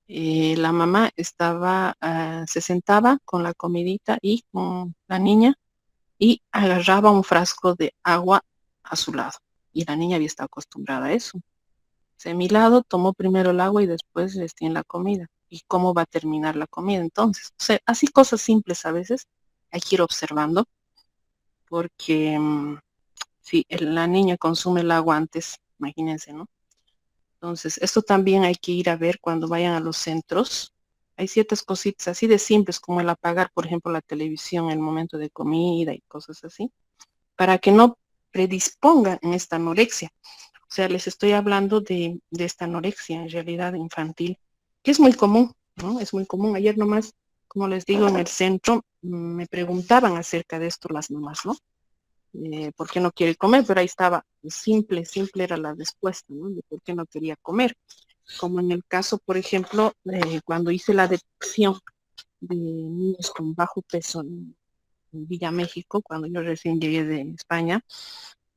La mamá se sentaba con la comidita y con la niña y agarraba un frasco de agua a su lado. Y la niña había estado acostumbrada a eso. De mi lado tomó primero el agua y después en la comida. ¿Y cómo va a terminar la comida entonces? O sea, así cosas simples a veces hay que ir observando, porque si la niña consume el agua antes, imagínense, ¿no? Entonces, esto también hay que ir a ver cuando vayan a los centros. Hay ciertas cositas así de simples como el apagar, por ejemplo, la televisión en el momento de comida y cosas así, para que no predispongan en esta anorexia. O sea, les estoy hablando de esta anorexia en realidad infantil, que es muy común, ¿no? Es muy común. Ayer nomás, como les digo, en el centro me preguntaban acerca de esto las mamás, ¿no? ¿Por qué no quiere comer? Pero ahí estaba, simple era la respuesta, ¿no? De por qué no quería comer. Como en el caso, por ejemplo, cuando hice la detección de niños con bajo peso en Villa México, cuando yo recién llegué de España,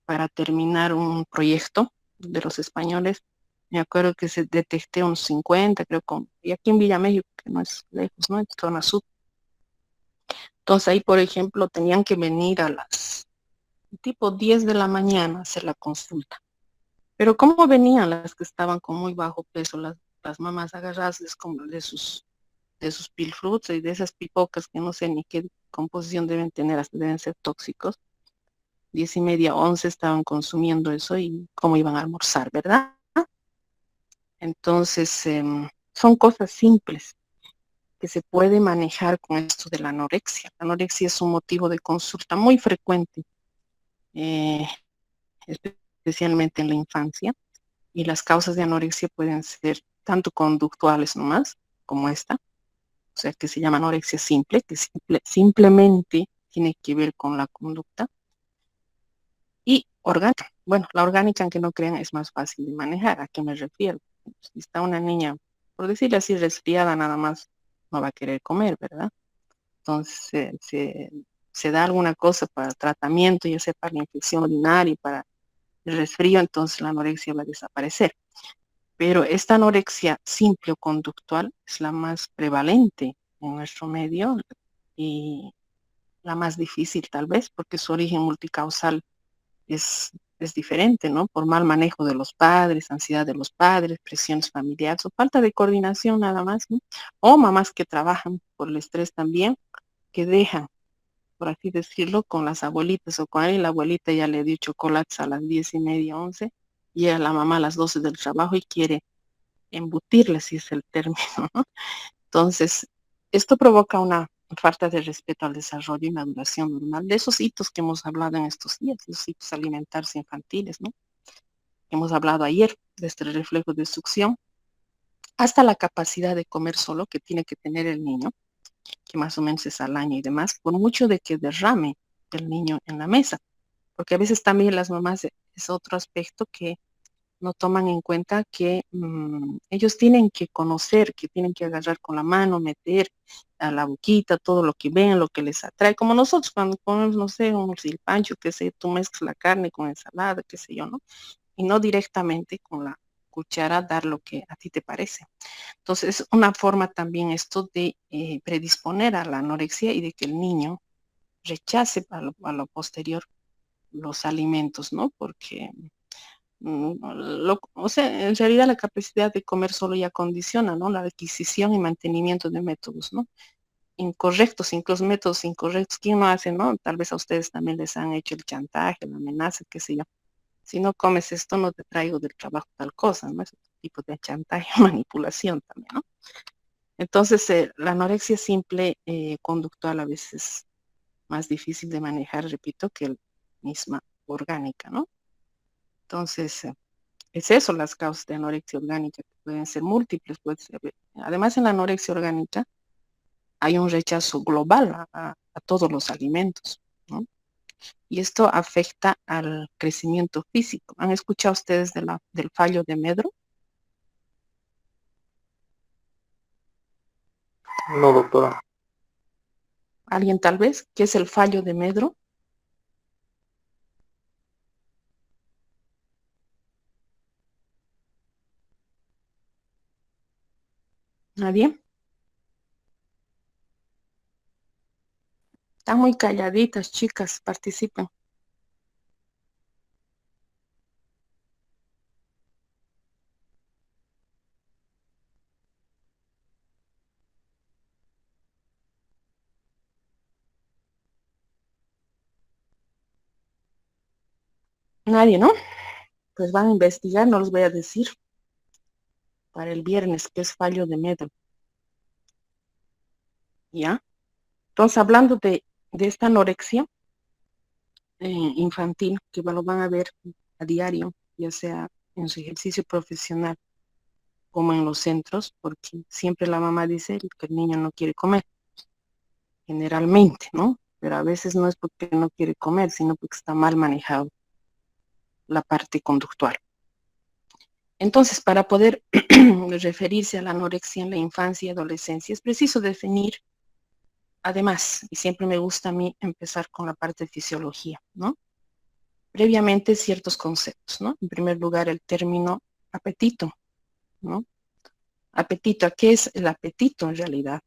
para terminar un proyecto de los españoles. Me acuerdo que se detecté unos 50, creo, y aquí en Villa México, que no es lejos, ¿no? Es zona sur. Entonces ahí, por ejemplo, tenían que venir a las tipo 10 de la mañana a hacer la consulta. Pero ¿cómo venían las que estaban con muy bajo peso, las mamás agarradas como de sus pilfruits y de esas pipocas que no sé ni qué composición deben tener, hasta deben ser tóxicos? 10:30, 11 estaban consumiendo eso y cómo iban a almorzar, ¿verdad? Entonces, son cosas simples que se puede manejar con esto de la anorexia. La anorexia es un motivo de consulta muy frecuente, eh, especialmente en la infancia, y las causas de anorexia pueden ser tanto conductuales nomás, como esta, o sea, que se llama anorexia simple, que simplemente tiene que ver con la conducta, y orgánica. Bueno, la orgánica, aunque no crean, es más fácil de manejar. ¿A qué me refiero? Si está una niña, por decirle así, resfriada nada más, no va a querer comer, ¿verdad? Entonces, se da alguna cosa para tratamiento, ya sea para la infección urinaria, para el resfrío, entonces la anorexia va a desaparecer. Pero esta anorexia simple o conductual es la más prevalente en nuestro medio y la más difícil tal vez, porque su origen multicausal es, es diferente, ¿no? Por mal manejo de los padres, ansiedad de los padres, presiones familiares o falta de coordinación nada más, ¿no? O mamás que trabajan por el estrés también, que dejan, por así decirlo, con las abuelitas o con él, y la abuelita ya le dio chocolates a las 10:30, 11, y llega la mamá a las 12 del trabajo y quiere embutirle, si es el término, ¿no? Entonces, esto provoca una falta de respeto al desarrollo y maduración normal de esos hitos que hemos hablado en estos días, los hitos alimentarios infantiles, ¿no? Hemos hablado ayer de este reflejo de succión, hasta la capacidad de comer solo que tiene que tener el niño, que más o menos es al año y demás, por mucho de que derrame el niño en la mesa, porque a veces también las mamás es otro aspecto que no toman en cuenta que ellos tienen que conocer, que tienen que agarrar con la mano, meter a la boquita todo lo que ven, lo que les atrae, como nosotros cuando comemos, no sé, un silpancho, qué sé, tú mezclas la carne con ensalada, qué sé yo, ¿no? Y no directamente con la cuchara dar lo que a ti te parece. Entonces, es una forma también esto de predisponer a la anorexia y de que el niño rechace a lo posterior los alimentos, ¿no? Porque o sea, en realidad la capacidad de comer solo ya condiciona, ¿no? La adquisición y mantenimiento de métodos, ¿no? Incorrectos, incluso métodos incorrectos. ¿Quién no hace, no? Tal vez a ustedes también les han hecho el chantaje, la amenaza, qué sé yo. Si no comes esto, no te traigo del trabajo tal cosa, ¿no? Es otro tipo de chantaje, manipulación también, ¿no? Entonces, la anorexia simple conductual a veces es más difícil de manejar, repito, que la misma orgánica, ¿no? Entonces, es eso, las causas de anorexia orgánica, que pueden ser múltiples. Puede ser. Además, en la anorexia orgánica hay un rechazo global a todos los alimentos, ¿no? Y esto afecta al crecimiento físico. ¿Han escuchado ustedes del fallo de Medro? No, doctora. ¿Alguien tal vez? ¿Qué es el fallo de Medro? ¿Nadie? Están muy calladitas, chicas, participen. Nadie, ¿no? Pues van a investigar, no los voy a decir para el viernes, que es fallo de Medro. ¿Ya? Entonces, hablando de esta anorexia infantil, que lo van a ver a diario, ya sea en su ejercicio profesional como en los centros, porque siempre la mamá dice que el niño no quiere comer, generalmente, ¿no? Pero a veces no es porque no quiere comer, sino porque está mal manejado la parte conductual. Entonces, para poder referirse a la anorexia en la infancia y adolescencia, es preciso definir, además, y siempre me gusta a mí empezar con la parte de fisiología, ¿no? Previamente ciertos conceptos, ¿no? En primer lugar, el término apetito, ¿no? Apetito, ¿a qué es el apetito en realidad?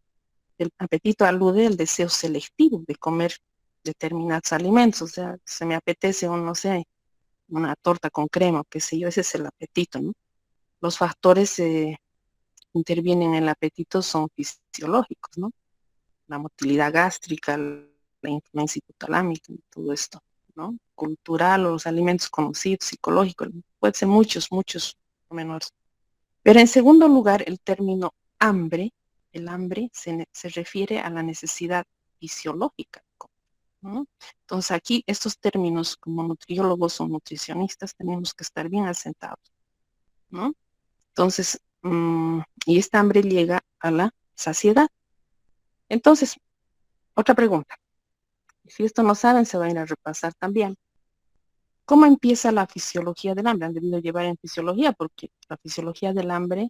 El apetito alude al deseo selectivo de comer determinados alimentos, o sea, se me apetece un, no sé, una torta con crema, o qué sé yo, ese es el apetito, ¿no? Los factores intervienen en el apetito son fisiológicos, ¿no? La motilidad gástrica, la influencia hipotalámica, todo esto, ¿no? Cultural, o los alimentos conocidos, psicológicos, puede ser muchos, muchos menores. Pero en segundo lugar, el término hambre, el hambre se refiere a la necesidad fisiológica, ¿no? Entonces aquí estos términos como nutriólogos o nutricionistas tenemos que estar bien asentados, ¿no? Entonces, y esta hambre llega a la saciedad. Entonces, otra pregunta. Si esto no saben, se van a ir a repasar también. ¿Cómo empieza la fisiología del hambre? Han debido llevar en fisiología, porque la fisiología del hambre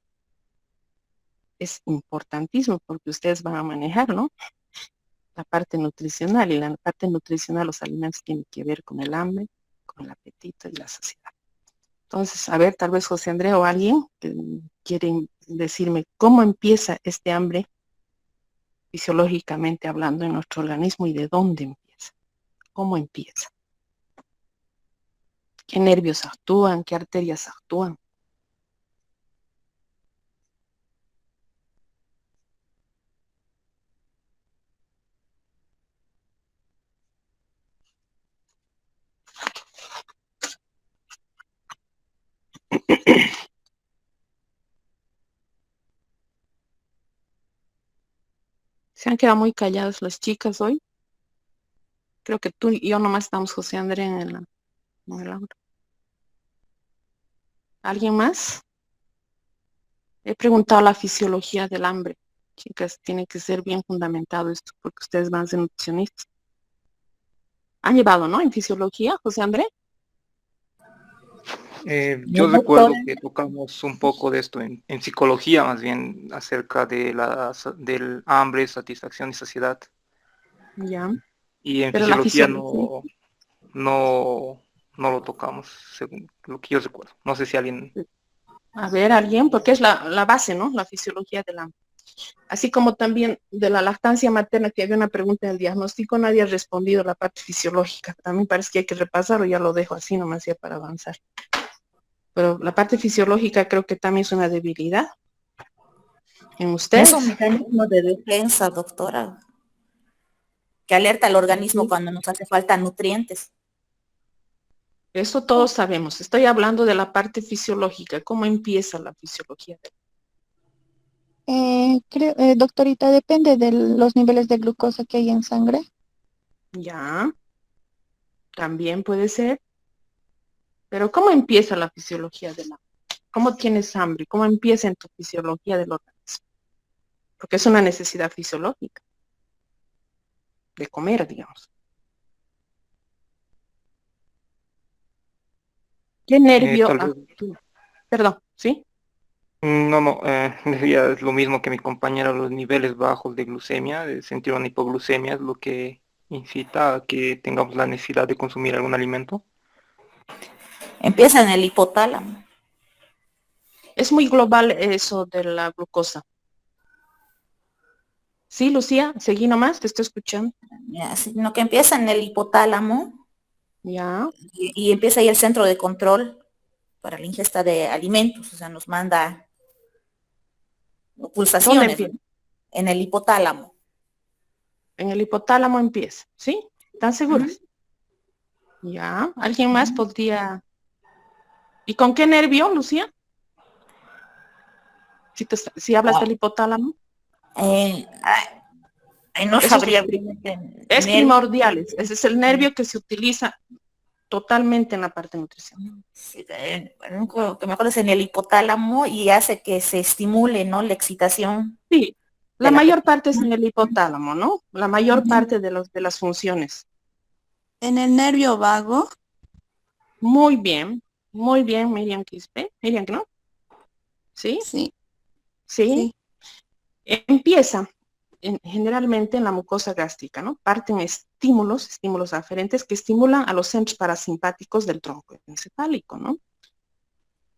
es importantísimo, porque ustedes van a manejar, ¿no? La parte nutricional, y la parte nutricional, los alimentos tienen que ver con el hambre, con el apetito y la saciedad. Entonces, a ver, tal vez José Andrés o alguien que quieren decirme cómo empieza este hambre fisiológicamente hablando en nuestro organismo y de dónde empieza, cómo empieza, qué nervios actúan, qué arterias actúan. Se han quedado muy calladas las chicas hoy. Creo que tú y yo nomás estamos, José Andrés, en el aula. ¿Alguien más? He preguntado la fisiología del hambre. Chicas, tiene que ser bien fundamentado esto, porque ustedes van a ser nutricionistas. Han llevado, ¿no? En fisiología, José Andrés. Yo recuerdo que tocamos un poco de esto en psicología, más bien acerca de del hambre, satisfacción y saciedad. Ya. Y en Pero la fisiología fisiología. no, no lo tocamos, según lo que yo recuerdo. No sé si alguien... A ver, alguien, porque es la base, ¿no? La fisiología del hambre. Así como también de la lactancia materna, que había una pregunta en el diagnóstico, nadie ha respondido la parte fisiológica. También parece que hay que repasarlo, ya lo dejo así nomás ya para avanzar. Pero la parte fisiológica creo que también es una debilidad en ustedes. Es un mecanismo de defensa, doctora, que alerta al organismo cuando nos hace falta nutrientes. Eso todos sabemos. Estoy hablando de la parte fisiológica. ¿Cómo empieza la fisiología? Doctorita, depende de los niveles de glucosa que hay en sangre. Ya, también puede ser. Pero ¿cómo empieza la fisiología del hambre? ¿Cómo tienes hambre? ¿Cómo empieza en tu fisiología del organismo? Porque es una necesidad fisiológica de comer, digamos. ¿Qué nervio tal vez... actúa? Perdón, ¿sí? No, decía, es lo mismo que mi compañera, los niveles bajos de glucemia, de sentir una hipoglucemia es lo que incita a que tengamos la necesidad de consumir algún alimento. Empieza en el hipotálamo. Es muy global eso de la glucosa. Sí, Lucía, seguí nomás, te estoy escuchando. Ya, sino que empieza en el hipotálamo Ya. y empieza ahí el centro de control para la ingesta de alimentos, o sea, nos manda ¿Dónde pulsaciones, ¿no? empieza? En el hipotálamo. En el hipotálamo empieza, ¿sí? ¿Están seguros? Ya. ¿Alguien más podría? ¿Y con qué nervio, Lucía? Si hablas del hipotálamo. No Eso es, sabría. es primordial. Ese es el nervio que se utiliza totalmente en la parte nutricional. Sí, lo que me acuerdo es en el hipotálamo y hace que se estimule, ¿no? La excitación Sí, de la la mayor pequeña. parte es en el hipotálamo, ¿no? La mayor parte de las funciones. En el nervio vago. Muy bien, Miriam Quispe. Miriam, ¿no? ¿Sí? Sí, Sí. sí. Empieza generalmente en la mucosa gástrica, ¿no? Parten estímulos aferentes que estimulan a los centros parasimpáticos del tronco encefálico, ¿no?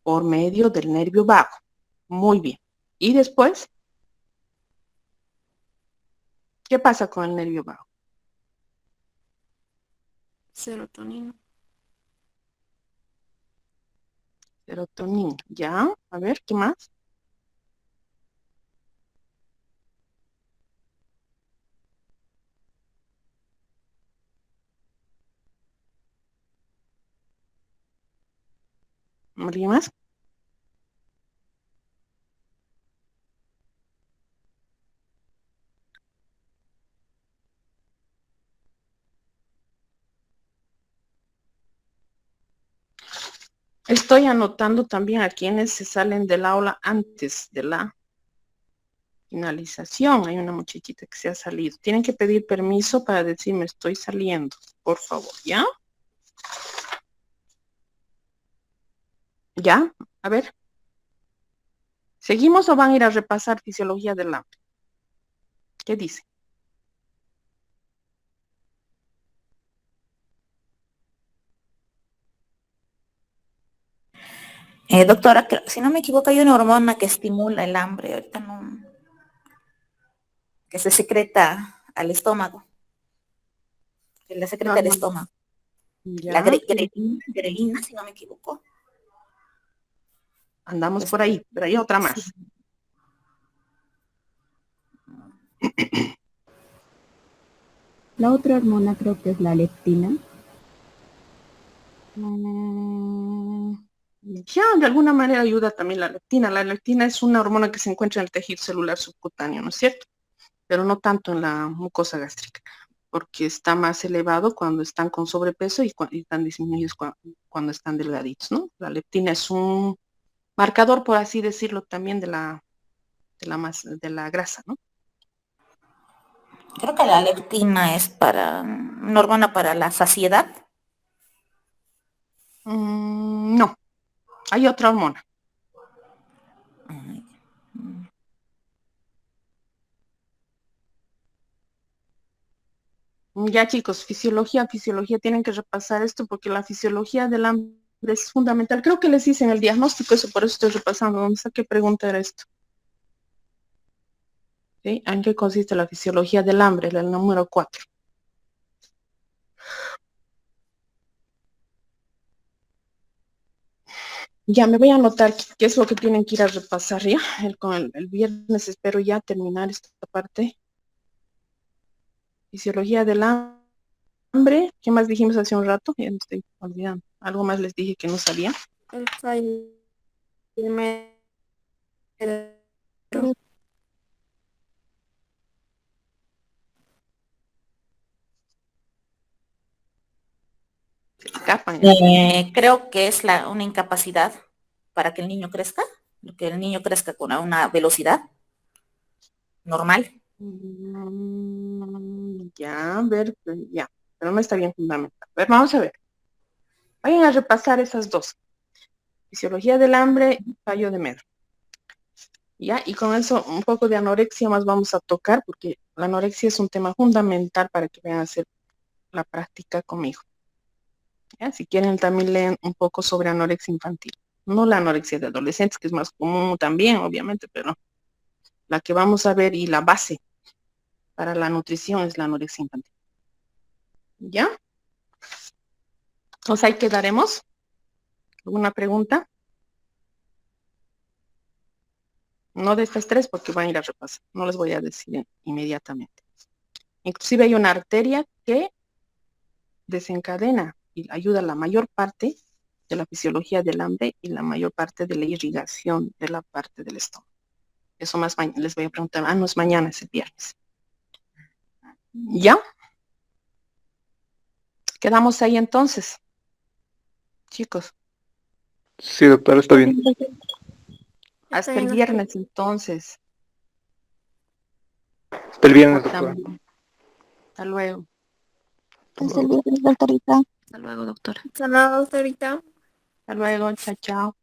Por medio del nervio vago. Muy bien. Y después, ¿qué pasa con el nervio vago? Serotonina. Serotonina. ¿Ya? A ver, ¿qué más? ¿Alguien más? Estoy anotando también a quienes se salen del aula antes de la finalización. Hay una muchachita que se ha salido. Tienen que pedir permiso para decirme estoy saliendo, por favor, ¿ya? ¿Ya? A ver. ¿Seguimos o van a ir a repasar fisiología del hambre? ¿Qué dice? Doctora, si no me equivoco, hay una hormona que estimula el hambre, ahorita no, que se secreta al estómago, que la secreta el Ajá, estómago. La ya, grelina, si no me equivoco. andamos por Este, ahí, pero hay otra sí. más. La otra hormona creo que es la leptina. Ya, de alguna manera ayuda también la leptina. La leptina es una hormona que se encuentra en el tejido celular subcutáneo, ¿no es cierto? Pero no tanto en la mucosa gástrica, porque está más elevado cuando están con sobrepeso y están disminuidos cuando están delgaditos, ¿no? La leptina es un marcador, por así decirlo, también de la grasa, ¿no? Creo que la leptina es una hormona para la saciedad. No, hay otra hormona. Ay, mm. Ya chicos, fisiología, tienen que repasar esto porque la fisiología del hambre es fundamental. Creo que les hice en el diagnóstico eso, por eso estoy repasando. ¿Dónde está? ¿Qué pregunta era esto? ¿Sí? ¿En qué consiste la fisiología del hambre? El número 4. Ya me voy a anotar qué es lo que tienen que ir a repasar ya. El viernes espero ya terminar esta parte. Fisiología del hambre. ¿Qué más dijimos hace un rato? Ya me estoy olvidando. Algo más les dije que no sabía. El primer Se escapan. Ya. Creo que es una incapacidad para que el niño crezca, que el niño crezca con una velocidad normal. Ya, a ver, ya, pero no está bien fundamental. A ver, vamos a ver. Vayan a repasar esas dos. Fisiología del hambre y fallo de Medro. Ya, y con eso un poco de anorexia más vamos a tocar, porque la anorexia es un tema fundamental para que vayan a hacer la práctica conmigo. Ya, si quieren también leen un poco sobre anorexia infantil. No la anorexia de adolescentes, que es más común también, obviamente, pero la que vamos a ver y la base para la nutrición es la anorexia infantil. ¿Ya? Entonces ahí quedaremos. ¿Alguna pregunta? No de estas tres porque van a ir a repasar. No les voy a decir inmediatamente. Inclusive hay una arteria que desencadena y ayuda a la mayor parte de la fisiología del hambre y la mayor parte de la irrigación de la parte del estómago. Eso más les voy a preguntar. No es mañana, es el viernes. ¿Ya? Quedamos ahí entonces, chicos. Sí, doctora, está bien. está Hasta el bien, doctor. viernes entonces. Hasta el viernes, doctora. También. Hasta luego. Hasta Hasta el luego. viernes, doctorita. Hasta luego, doctora. Saludos ahorita. Hasta luego. Chao, chao.